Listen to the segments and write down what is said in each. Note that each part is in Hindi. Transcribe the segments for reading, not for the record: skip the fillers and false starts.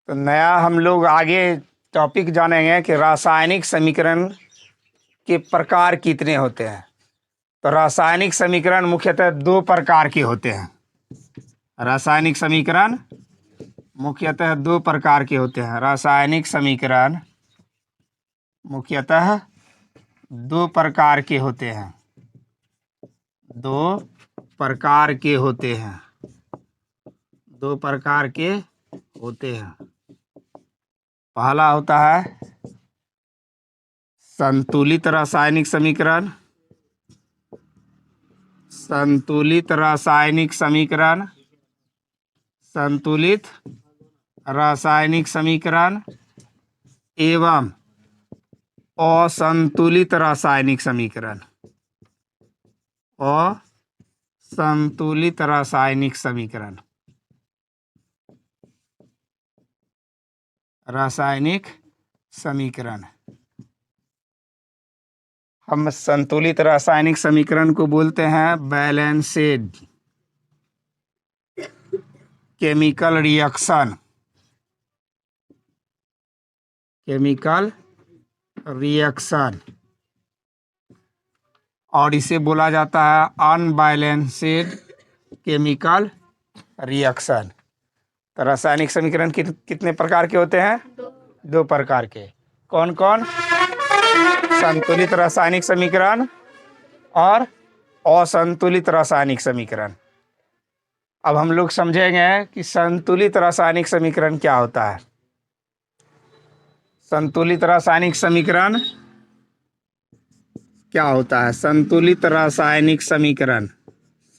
तो नया हम लोग आगे टॉपिक जानेंगे कि रासायनिक समीकरण के प्रकार कितने होते हैं। तो रासायनिक समीकरण मुख्यतः दो प्रकार के होते हैं। रासायनिक समीकरण मुख्यतः दो प्रकार के होते हैं। रासायनिक समीकरण मुख्यतः दो प्रकार के होते हैं। दो प्रकार के होते हैं। दो प्रकार के होते हैं। पहला होता है संतुलित रासायनिक समीकरण। संतुलित रासायनिक समीकरण। संतुलित रासायनिक समीकरण एवं असंतुलित रासायनिक समीकरण। असंतुलित रासायनिक समीकरण। रासायनिक समीकरण हम संतुलित रासायनिक समीकरण को बोलते हैं balanced chemical reaction. Chemical reaction और इसे बोला जाता है अनबैलेंस्ड केमिकल रिएक्शन। तो रासायनिक समीकरण कितने प्रकार के होते हैं? दो प्रकार के। कौन कौन? संतुलित रासायनिक समीकरण और असंतुलित रासायनिक समीकरण। अब हम लोग समझेंगे कि संतुलित रासायनिक समीकरण क्या होता है। संतुलित रासायनिक समीकरण क्या होता है? संतुलित रासायनिक समीकरण।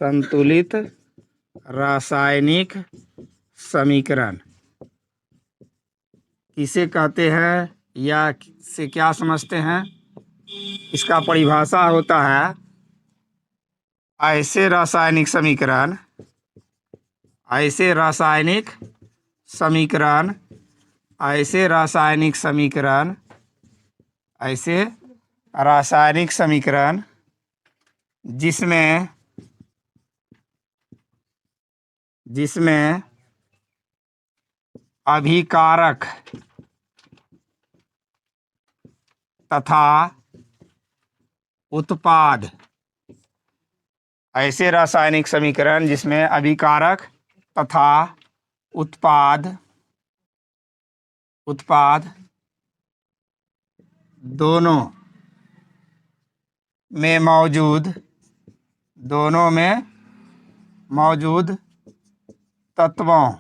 संतुलित रासायनिक समीकरण किसे कहते हैं या से क्या समझते हैं? इसका परिभाषा होता है ऐसे रासायनिक समीकरण, ऐसे रासायनिक समीकरण, ऐसे रासायनिक समीकरण, ऐसे रासायनिक समीकरण जिसमें अभिकारक तथा उत्पाद। ऐसे रासायनिक समीकरण जिसमें अभिकारक तथा उत्पाद दोनों में मौजूद तत्वों।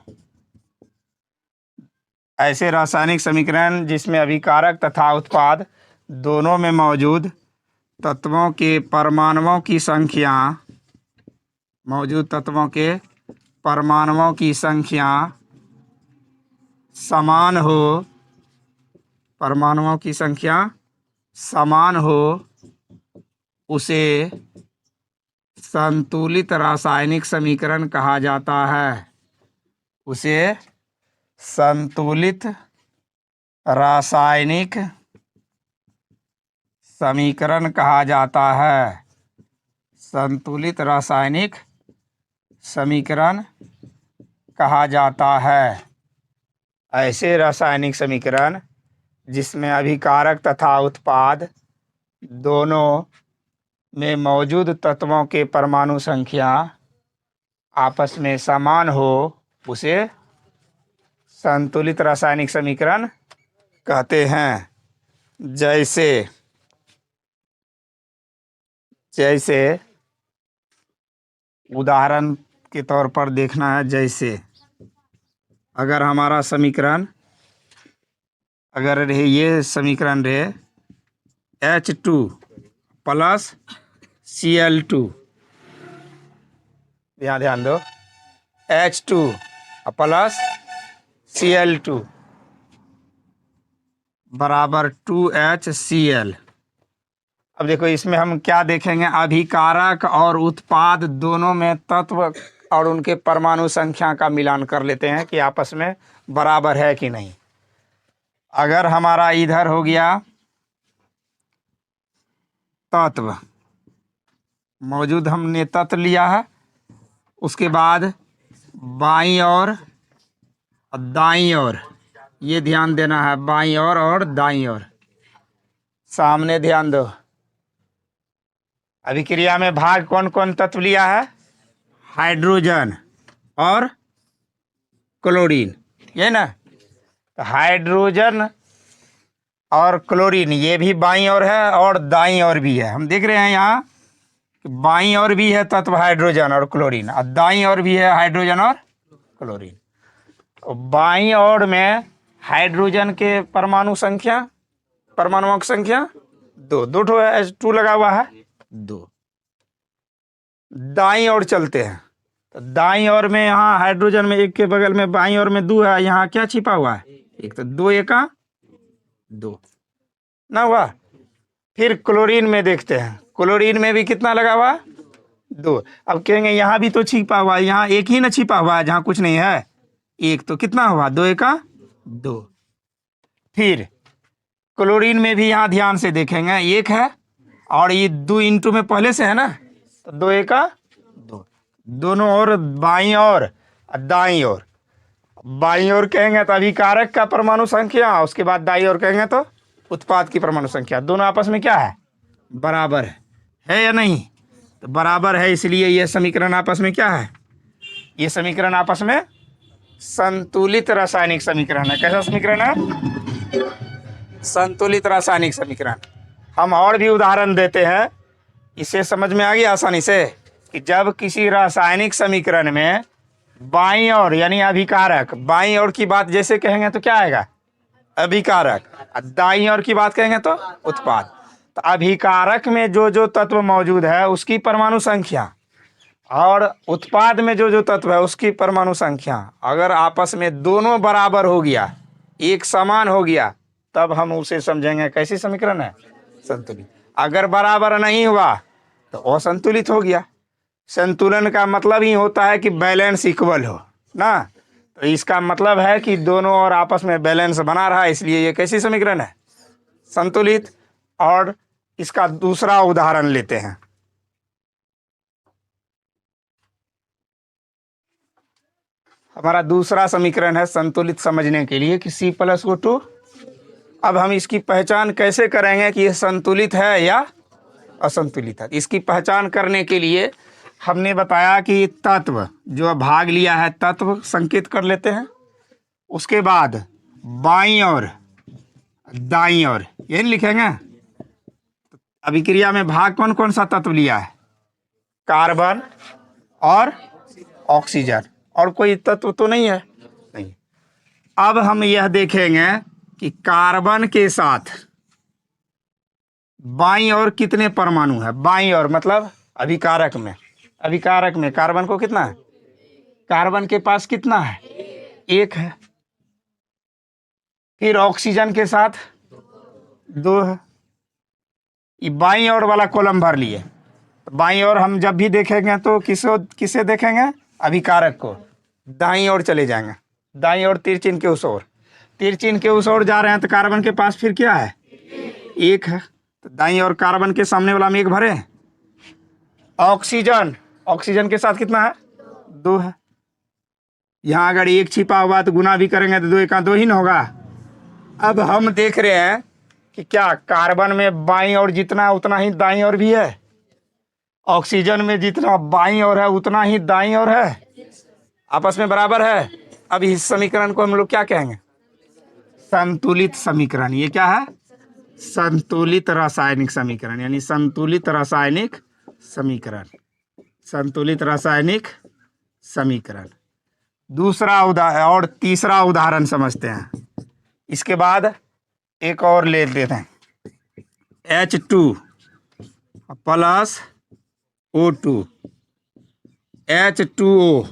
ऐसे रासायनिक समीकरण जिसमें अभिकारक तथा उत्पाद दोनों में मौजूद तत्वों के परमाणुओं की संख्या समान हो उसे संतुलित रासायनिक समीकरण कहा जाता है। उसे संतुलित रासायनिक समीकरण कहा जाता है। संतुलित रासायनिक समीकरण कहा जाता है। ऐसे रासायनिक समीकरण जिसमें अभिकारक तथा उत्पाद दोनों में मौजूद तत्वों के परमाणु संख्या आपस में समान हो उसे संतुलित रासायनिक समीकरण कहते हैं। जैसे उदाहरण के तौर पर देखना है, जैसे अगर हमारा समीकरण ये समीकरण रहे H2 प्लस Cl2, ध्यान दो, H2 प्लस Cl2 बराबर 2HCl। अब देखो इसमें हम क्या देखेंगे, अभिकारक और उत्पाद दोनों में तत्व और उनके परमाणु संख्या का मिलान कर लेते हैं कि आपस में बराबर है कि नहीं। अगर हमारा इधर हो गया तत्व मौजूद, हमने तत्व लिया है, उसके बाद बाईं और दाईं ओर ये ध्यान देना है, बाईं ओर और दाईं ओर। सामने ध्यान दो। अभिक्रिया में भाग कौन कौन तत्व लिया है? हाइड्रोजन और क्लोरीन, ये ना। तो हाइड्रोजन और क्लोरीन ये भी बाईं ओर है और दाईं ओर भी है। हम देख रहे हैं यहाँ कि बाईं ओर भी है तत्व हाइड्रोजन और क्लोरीन, और दाईं ओर भी है हाइड्रोजन और क्लोरीन। तो बाईं ओर में हाइड्रोजन के परमाणु संख्या, परमाणुओं की संख्या दो, दो ठो H2 लगा हुआ है, दो। दाईं ओर चलते हैं, तो दाईं ओर में यहाँ हाइड्रोजन में एक के बगल में बाईं ओर में दो है, यहाँ क्या छिपा हुआ है? एक। तो दो एका दो ना हुआ। फिर क्लोरीन में देखते हैं, क्लोरीन में भी कितना लगा हुआ? दो। अब कहेंगे यहाँ भी तो छिपा हुआ है, यहाँ एक ही ना छिपा हुआ है जहाँ कुछ नहीं है, एक। तो कितना हुआ? दो एका दो। फिर क्लोरीन में भी यहाँ ध्यान से देखेंगे, एक है और ये दो इंटू में पहले से है ना, तो दो एका दो। दोनों ओर, बाईं ओर दाईं ओर। बाईं ओर कहेंगे तो अभिकारक का परमाणु संख्या, उसके बाद दाईं ओर कहेंगे तो उत्पाद की परमाणु संख्या। दोनों आपस में क्या है? बराबर है या नहीं? तो बराबर है, इसलिए यह समीकरण आपस में क्या है? ये समीकरण आपस में संतुलित रासायनिक समीकरण है। कैसा समीकरण है? संतुलित रासायनिक समीकरण। हम और भी उदाहरण देते हैं, इसे समझ में आ गया आसानी से कि जब किसी रासायनिक समीकरण में बाईं ओर यानी अभिकारक, बाईं ओर की बात जैसे कहेंगे तो क्या आएगा? अभिकारक। दाईं ओर की बात कहेंगे तो उत्पाद। तो अभिकारक में जो जो तत्व मौजूद है उसकी परमाणु संख्या, और उत्पाद में जो जो तत्व है उसकी परमाणु संख्या अगर आपस में दोनों बराबर हो गया, एक समान हो गया, तब हम उसे समझेंगे कैसी समीकरण है? संतुलित। अगर बराबर नहीं हुआ तो असंतुलित हो गया। संतुलन का मतलब ही होता है कि बैलेंस इक्वल हो ना। तो इसका मतलब है कि दोनों और आपस में बैलेंस बना रहा है, इसलिए ये कैसी समीकरण है? संतुलित। और इसका दूसरा उदाहरण लेते हैं। हमारा दूसरा समीकरण है संतुलित समझने के लिए कि C+O2। अब हम इसकी पहचान कैसे करेंगे कि यह संतुलित है या असंतुलित है? इसकी पहचान करने के लिए हमने बताया कि तत्व जो भाग लिया है तत्व संकेत कर लेते हैं, उसके बाद बाईं और दाईं ओर यही लिखेंगे। अभिक्रिया में भाग कौन कौन सा तत्व लिया है? कार्बन और ऑक्सीजन, और कोई तत्व तो नहीं है? नहीं। अब हम यह देखेंगे कि कार्बन के साथ बाईं ओर कितने परमाणु है? बाईं ओर मतलब अभिकारक में, अभिकारक में कार्बन को कितना है? कार्बन के पास कितना है? एक है। फिर ऑक्सीजन के साथ दो है। ये बाईं ओर वाला कॉलम भर लिए। बाईं ओर हम जब भी देखेंगे तो किसे देखेंगे? अभिकारक को। दाईं ओर चले जाएंगे, दाईं ओर तीर चिन्ह के उस ओर, तीर चिन्ह के उस ओर जा रहे हैं तो कार्बन के पास फिर क्या है? एक है। तो दाईं ओर कार्बन के सामने वाला में एक भरे। ऑक्सीजन, ऑक्सीजन के साथ कितना है? दो है। यहाँ अगर एक छिपा हुआ तो गुना भी करेंगे तो दो एका दो ही ना होगा। अब हम देख रहे हैं कि क्या कार्बन में बाईं ओर जितना उतना ही दाईं ओर भी है, ऑक्सीजन में जितना बाईं ओर है उतना ही दाईं ओर है, आपस में बराबर है। अब इस समीकरण को हम लोग क्या कहेंगे? संतुलित समीकरण। ये क्या है? संतुलित रासायनिक समीकरण, यानी संतुलित रासायनिक समीकरण, संतुलित रासायनिक समीकरण। दूसरा उदाहरण और तीसरा उदाहरण समझते हैं। इसके बाद एक और ले लेते हैं, H2 प्लस O2 H2O।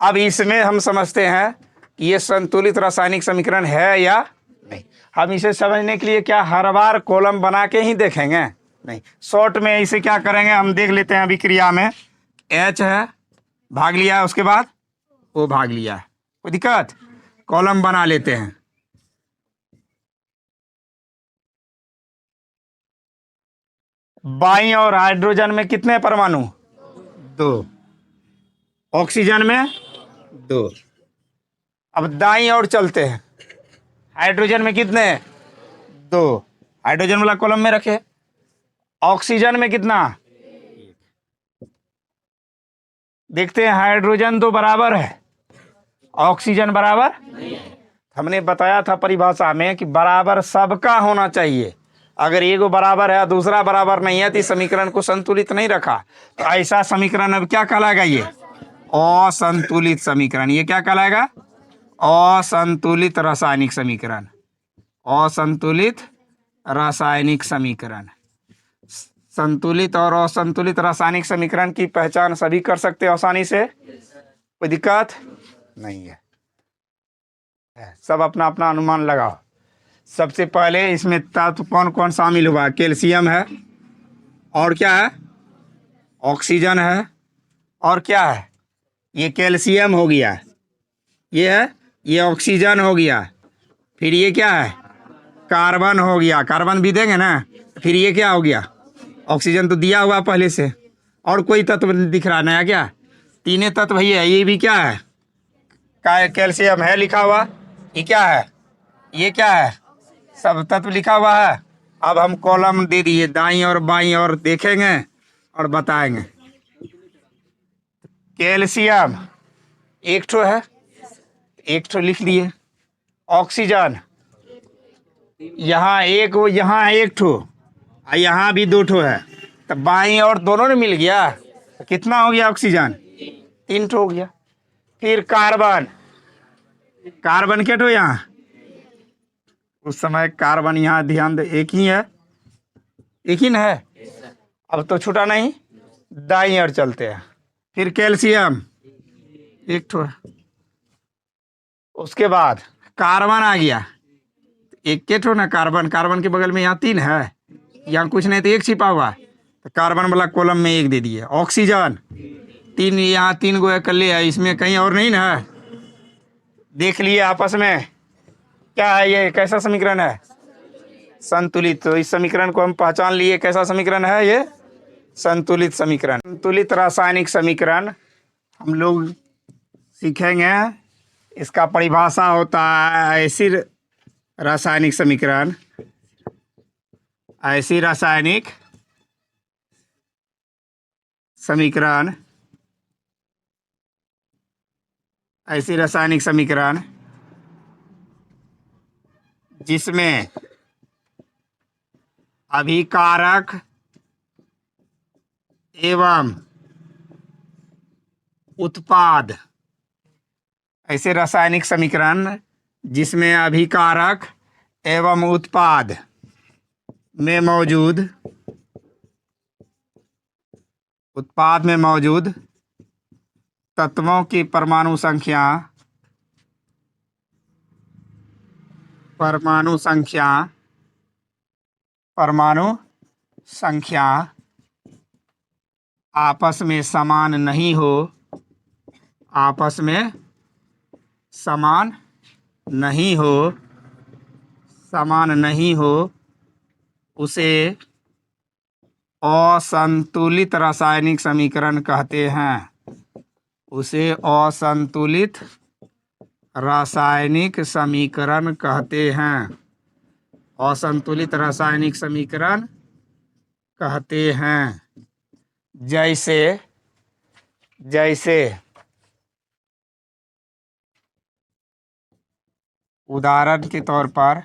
अब इसमें हम समझते हैं कि ये संतुलित रासायनिक समीकरण है या नहीं। हम इसे समझने के लिए क्या हर बार कॉलम बना के ही देखेंगे? नहीं, शॉर्ट में इसे क्या करेंगे, हम देख लेते हैं। अभिक्रिया में H है, भाग लिया है, उसके बाद O भाग लिया है, कोई दिक्कत? कॉलम बना लेते हैं। बाईं और हाइड्रोजन में कितने परमाणु? दो। ऑक्सीजन में दो। अब दाईं ओर चलते हैं। हाइड्रोजन में कितने हैं? 2। हाइड्रोजन वाला कॉलम में रखे। ऑक्सीजन में कितना? देखते हैं, हाइड्रोजन तो बराबर है, ऑक्सीजन बराबर। हमने बताया था परिभाषा में कि बराबर सबका होना चाहिए। अगर एगो बराबर है दूसरा बराबर नहीं है तो इस समीकरण को संतुलित नहीं रखा। तो ऐसा समीकरण अब क्या कहलाएगा? ये असंतुलित समीकरण। ये क्या कहलाएगा? असंतुलित रासायनिक समीकरण। असंतुलित रासायनिक समीकरण। संतुलित और असंतुलित रासायनिक समीकरण की पहचान सभी कर सकते हैं आसानी से, कोई दिक्कत नहीं है। सब अपना अपना अनुमान लगाओ। सबसे पहले इसमें तत्व कौन कौन शामिल हुआ? कैल्शियम है, और क्या है? ऑक्सीजन है, और क्या है? ये कैल्शियम हो गया, ये है, ये ऑक्सीजन हो गया, फिर ये क्या है? कार्बन हो गया। कार्बन भी देंगे ना। फिर ये क्या हो गया? ऑक्सीजन तो दिया हुआ पहले से। और कोई तत्व दिख रहा नया क्या? तीनों तत्व ही है। ये भी क्या है? कैल्शियम है लिखा हुआ। ये क्या है? ये क्या है? सब तत्व लिखा हुआ है। अब हम कॉलम दे दिए, दाईं और बाईं और देखेंगे और बताएंगे। कैल्शियम एक ठो है, एक ठो लिख लिए। ऑक्सीजन यहाँ एक, वो यहाँ एक ठो, और यहाँ भी 2 ठो है। तो बाईं और दोनों ने मिल गया, तो कितना हो गया? ऑक्सीजन 3 ठो हो गया। फिर कार्बन, कार्बन क्या ठो यहाँ? उस समय कार्बन यहाँ ध्यान दे, एक ही है, एक ही ना है। अब तो छूटा नहीं, दाईं ओर चलते हैं। फिर कैल्शियम एक ठो है। उसके बाद कार्बन आ गया, एक के ठो ना कार्बन। कार्बन के बगल में यहाँ 3 है, यहाँ कुछ नहीं तो एक छिपा हुआ है, तो कार्बन वाला कॉलम में 1 दे दिए। ऑक्सीजन 3, यहाँ 3 गो कर लिया, इसमें कहीं और नहीं ना है। देख लिए आपस में क्या है, ये कैसा समीकरण है? संतुलित। तो इस समीकरण को हम पहचान लिए, कैसा समीकरण है ये? संतुलित समीकरण। संतुलित रासायनिक समीकरण हम लोग सीखेंगे। इसका परिभाषा होता है ऐसी रासायनिक समीकरण, ऐसी रासायनिक समीकरण, ऐसी रासायनिक समीकरण जिसमें अभिकारक एवं उत्पाद, ऐसे रासायनिक समीकरण जिसमें अभिकारक एवं उत्पाद में मौजूद, उत्पाद में मौजूद तत्वों की परमाणु संख्या, परमाणु संख्या, परमाणु संख्या आपस में समान नहीं हो, आपस में समान नहीं हो, समान नहीं हो, उसे असंतुलित रासायनिक समीकरण कहते हैं। उसे असंतुलित रासायनिक समीकरण कहते हैं। असंतुलित रासायनिक समीकरण कहते हैं। जैसे जैसे उदाहरण के तौर पर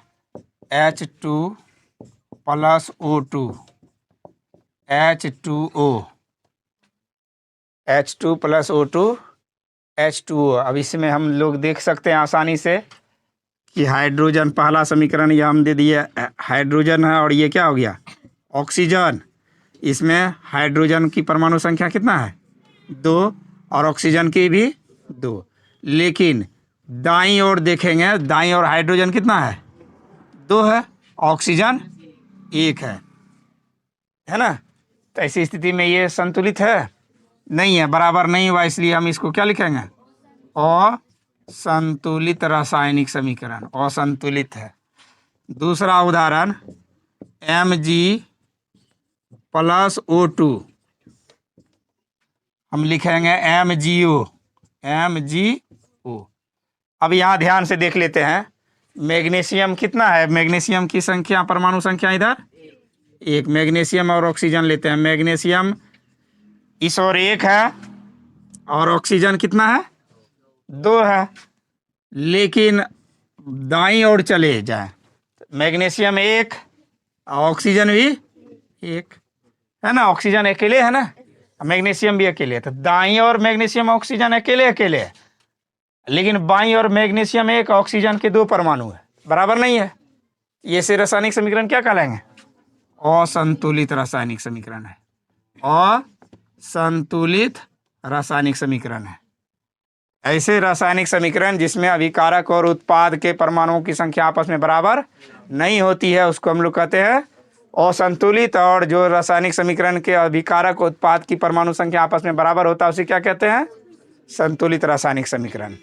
H2 plus O2, H2O, H2 plus O2, H2O। अब इसमें हम लोग देख सकते हैं आसानी से कि हाइड्रोजन, पहला समीकरण ये हम दे दिए, हाइड्रोजन है, और ये क्या हो गया? ऑक्सीजन। इसमें हाइड्रोजन की परमाणु संख्या कितना है? 2, और ऑक्सीजन की भी 2। लेकिन दाईं ओर देखेंगे, दाईं ओर हाइड्रोजन कितना है? 2 है, ऑक्सीजन 1 है ना। तो ऐसी स्थिति में ये संतुलित है? नहीं है, बराबर नहीं हुआ, इसलिए हम इसको क्या लिखेंगे? असंतुलित रासायनिक समीकरण, असंतुलित है। दूसरा उदाहरण Mg प्लस O2, हम लिखेंगे MgO, MgO। अब यहाँ ध्यान से देख लेते हैं, मैग्नीशियम कितना है, मैग्नीशियम की संख्या, परमाणु संख्या इधर एक, मैग्नीशियम और ऑक्सीजन लेते हैं, मैग्नीशियम इस ओर एक है और ऑक्सीजन कितना है, 2 है। लेकिन दाईं ओर चले जाए, मैग्नीशियम 1, ऑक्सीजन भी 1 है ना, ऑक्सीजन अकेले है ना, मैग्नीशियम भी अकेले है, तो दाईं ओर मैग्नीशियम ऑक्सीजन अकेले अकेले है, लेकिन बाईं ओर मैग्नीशियम 1, ऑक्सीजन के 2 परमाणु है, बराबर नहीं है। ये से रासायनिक समीकरण क्या कहलाएंगे, असंतुलित रासायनिक समीकरण है, असंतुलित रासायनिक समीकरण है। ऐसे रासायनिक समीकरण जिसमें अभिकारक और उत्पाद के परमाणुओं की संख्या आपस में बराबर नहीं होती है, उसको हम लोग कहते हैं असंतुलित। और जो रासायनिक समीकरण के अभिकारक उत्पाद की परमाणु संख्या आपस में बराबर होता है, उसे क्या कहते हैं, संतुलित रासायनिक समीकरण।